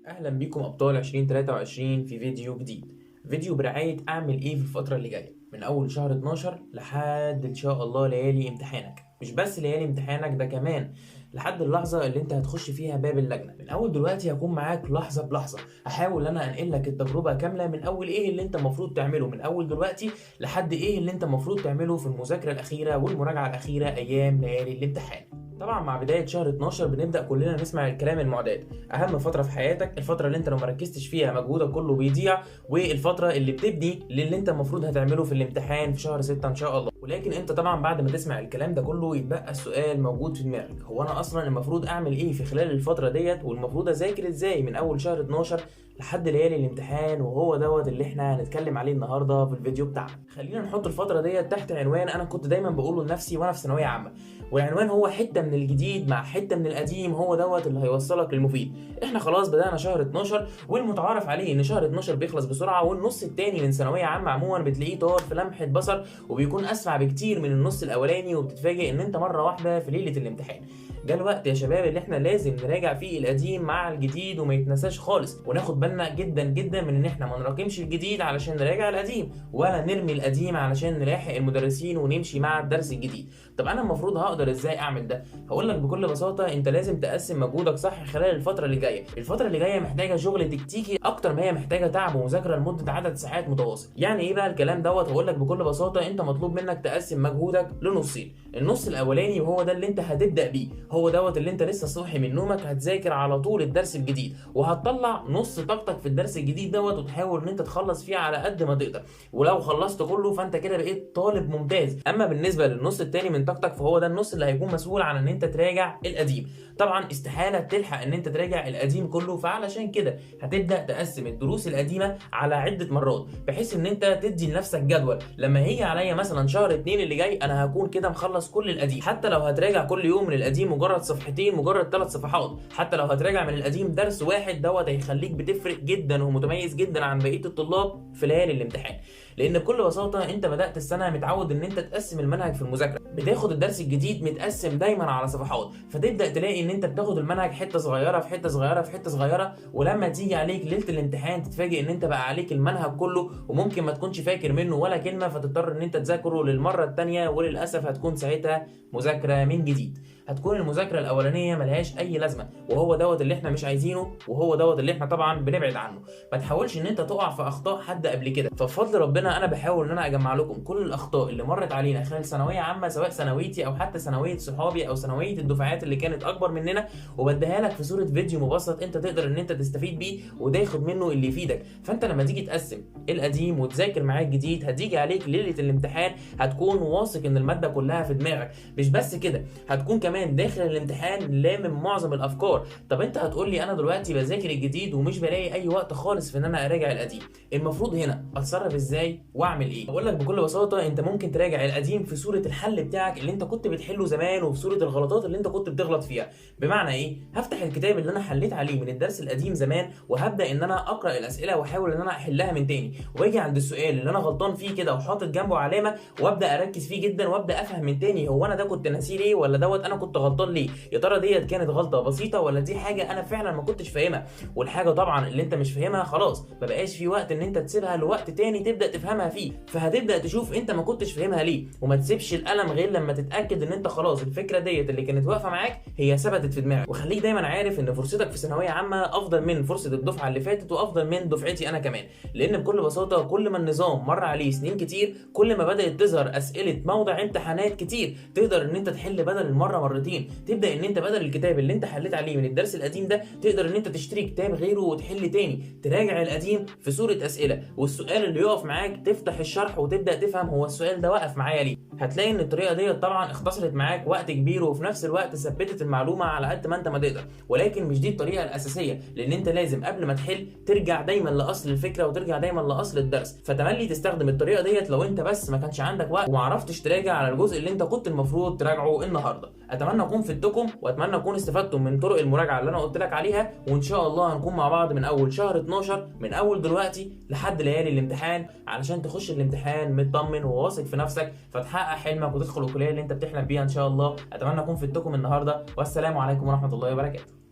اهلا بيكم ابطال 2023 في فيديو جديد. فيديو برعاية اعمل ايه في الفترة اللي جاية من اول شهر 12 لحد ان شاء الله ليالي امتحانك. مش بس ليالي امتحانك ده، كمان لحد اللحظة اللي انت هتخش فيها باب اللجنة. من اول دلوقتي هكون معاك لحظة بلحظة، هحاول انا انقل لك التجربة كاملة من اول ايه اللي انت المفروض تعمله من اول دلوقتي لحد ايه اللي انت المفروض تعمله في المذاكرة الاخيرة والمراجعة الاخيرة ايام ليالي الامتحان. طبعا مع بدايه شهر 12 بنبدا كلنا نسمع الكلام المعتاد: اهم فتره في حياتك، الفتره اللي انت لو مركزتش فيها مجهودك كله بيضيع، والفتره اللي بتبني للي انت المفروض هتعمله في الامتحان في شهر 6 ان شاء الله. ولكن انت طبعا بعد ما تسمع الكلام ده كله يتبقى السؤال موجود في دماغك: هو انا اصلا المفروض اعمل ايه في خلال الفتره ديت، والمفروض اذاكر ازاي من اول شهر 12 لحد ليالي الامتحان؟ وهو دوت اللي احنا هنتكلم عليه النهارده في الفيديو بتاعنا. خلينا نحط الفتره ديت تحت عنوان انا كنت دايما بقوله لنفسي وانا في ثانويه عامه، والعنوان هو حته من الجديد مع حته من القديم، هو دوت اللي هيوصلك للمفيد. احنا خلاص بدانا شهر 12، والمتعارف عليه ان شهر 12 بيخلص بسرعه، والنص الثاني من ثانويه عامه عموما بتلاقيه طار في لمحه بصر، وبيكون اسرع بكتير من النص الاولاني، وبتتفاجئ ان انت مره واحده في ليله الامتحان. جه الوقت يا شباب اللي احنا لازم نراجع فيه القديم مع الجديد وما يتنساش خالص، وناخد بالنا جدا جدا من ان احنا ما نراكمش الجديد علشان نراجع القديم، ولا نرمي القديم علشان نلاحق المدرسين ونمشي مع الدرس الجديد. طب انا المفروض هقدر ازاي اعمل ده؟ هقول لك بكل بساطه: انت لازم تقسم مجهودك صح خلال الفتره اللي جايه. الفتره اللي جايه محتاجه شغل تكتيكي اكتر ما هي محتاجه تعب ومذاكره لمده عدد ساعات متواصل. يعني ايه بقى الكلام دوت؟ هقول لك بكل بساطه: انت مطلوب منك تقسم مجهودك لنصين. النص الاولاني وهو ده اللي انت هتبدا بيه، هو دوت اللي انت لسه صاحي من نومك هتذاكر على طول الدرس الجديد، وهتطلع نص طاقتك في الدرس الجديد دوت، وتحاول ان انت تخلص فيه على قد ما تقدر. ولو خلصت كله فانت كده بقيت طالب ممتاز. اما بالنسبه للنص التاني من طاقتك فهو ده النص اللي هيكون مسؤول عن ان انت تراجع القديم. طبعا استحاله تلحق ان انت تراجع القديم كله، فعلشان كده هتبدا تقسم الدروس القديمه على عده مرات، بحيث ان انت تدي لنفسك جدول: لما هيجي عليا مثلا شهر 2 اللي جاي انا هكون كده مخلص كل القديم. حتى لو هتراجع كل يوم من القديم مجرد صفحتين، مجرد 3 صفحات، حتى لو هتراجع من القديم درس واحد، دوت هيخليك بتفرق جدا ومتميز جدا عن بقيه الطلاب في ليالي الامتحان. لان بكل بساطه انت بدات السنه متعود ان انت تقسم المنهج في المذاكره، بتاخد الدرس الجديد متقسم دايما على صفحات، فتبدا تلاقي ان انت بتاخد المنهج حته صغيره في حته صغيره في حته صغيره، ولما تيجي عليك ليله الامتحان تتفاجئ ان انت بقى عليك المنهج كله، وممكن ما تكونش فاكر منه ولا كلمه، فتضطر ان انت تذاكره للمره الثانيه، وللاسف هتكون ساعتها مذاكره من جديد. هتكون المذاكره الاولانيه ملهاش اي لازمه، وهو دوت اللي احنا مش عايزينه، وهو دوت اللي احنا طبعا بنبعد عنه. ما تحاولش ان انت تقع في اخطاء حد قبل كده. فبفضل ربنا انا بحاول ان انا اجمع لكم كل الاخطاء اللي مرت علينا خلال ثانويه عامه، سواء ثانويتي او حتى ثانويه صحابي او ثانويه الدفعات اللي كانت اكبر مننا، وبديها لك في صوره فيديو مبسط انت تقدر ان انت تستفيد بيه وتاخد منه اللي يفيدك. فانت لما تيجي تقسم القديم وتذاكر معاه الجديد، هتيجي عليك ليله الامتحان هتكون واثق ان الماده كلها في دماغك. مش بس كده، هتكون كمان داخل الامتحان لامم معظم الافكار. طب انت هتقول لي: انا دلوقتي بذاكر الجديد ومش بلاقي اي وقت خالص في ان انا اراجع القديم، المفروض هنا اتصرف ازاي واعمل ايه؟ اقول لك بكل بساطه: انت ممكن تراجع القديم في صوره الحل بتاعك اللي انت كنت بتحله زمان، وفي صوره الغلطات اللي انت كنت بتغلط فيها. بمعنى ايه؟ هفتح الكتاب اللي انا حليت عليه من الدرس القديم زمان، وهبدا ان انا اقرا الاسئله واحاول ان انا احلها من تاني، واجي عند السؤال اللي انا غلطان فيه كده وحاطط جنبه علامه، وابدا اركز فيه جدا، وابدا افهم من تاني هو انا ده كنت ناسيه ليه، ولا دوت انا كنت غلطان ليه؟ يا ترى ديت كانت غلطه بسيطه، ولا دي حاجه انا فعلا ما كنتش فاهمها؟ والحاجه طبعا اللي انت مش فاهمها خلاص ما بقاش في وقت ان انت تسيبها لوقت تاني تبدا تفهمها فيه، فهتبدا تشوف انت ما كنتش فاهمها ليه، وما تسيبش القلم غير لما تتاكد ان انت خلاص الفكره ديت اللي كانت واقفه معاك هي ثبتت في دماغك. وخليك دايما عارف ان فرصتك في ثانويه عامه افضل من فرصه الدفعه اللي فاتت، وافضل من دفعتي انا كمان. لان بكل بساطه كل ما النظام مر عليه سنين كتير، كل ما بدات تظهر اسئله موضع امتحانات كتير تقدر ان انت تحل بدل المره مرتين. تبدا ان انت بدل الكتاب اللي انت حليت عليه من الدرس القديم ده تقدر ان انت تشتري كتاب غيره وتحل تاني، تراجع القديم في صوره اسئله، والسؤال اللي يقف معاك تفتح الشرح وتبدا تفهم هو السؤال ده وقف معايا ليه. هتلاقي ان الطريقه ديت طبعا اختصرت معاك وقت كبير، وفي نفس الوقت ثبتت المعلومه على قد ما انت ما تقدر. ولكن مش دي الطريقه الاساسيه، لان انت لازم قبل ما تحل ترجع دايما لاصل الفكره، وترجع دايما لاصل الدرس. فتملي تستخدم الطريقه ديت لو انت بس ما كانش عندك وقت وما عرفتش تراجع على الجزء اللي انت كنت المفروض تراجعه النهارده. اتمنى اكون فدتكم، واتمنى اكون استفدتم من طرق المراجعه اللي انا قلت لك عليها، وان شاء الله هنكون مع بعض من اول شهر 12، من اول دلوقتي لحد ليالي الامتحان، علشان تخش الامتحان مطمن وواثق في نفسك، فتحقق حلمك وتدخل الكليه اللي انت بتحلم بيها ان شاء الله. اتمنى اكون فدتكم النهارده، والسلام عليكم ورحمه الله وبركاته.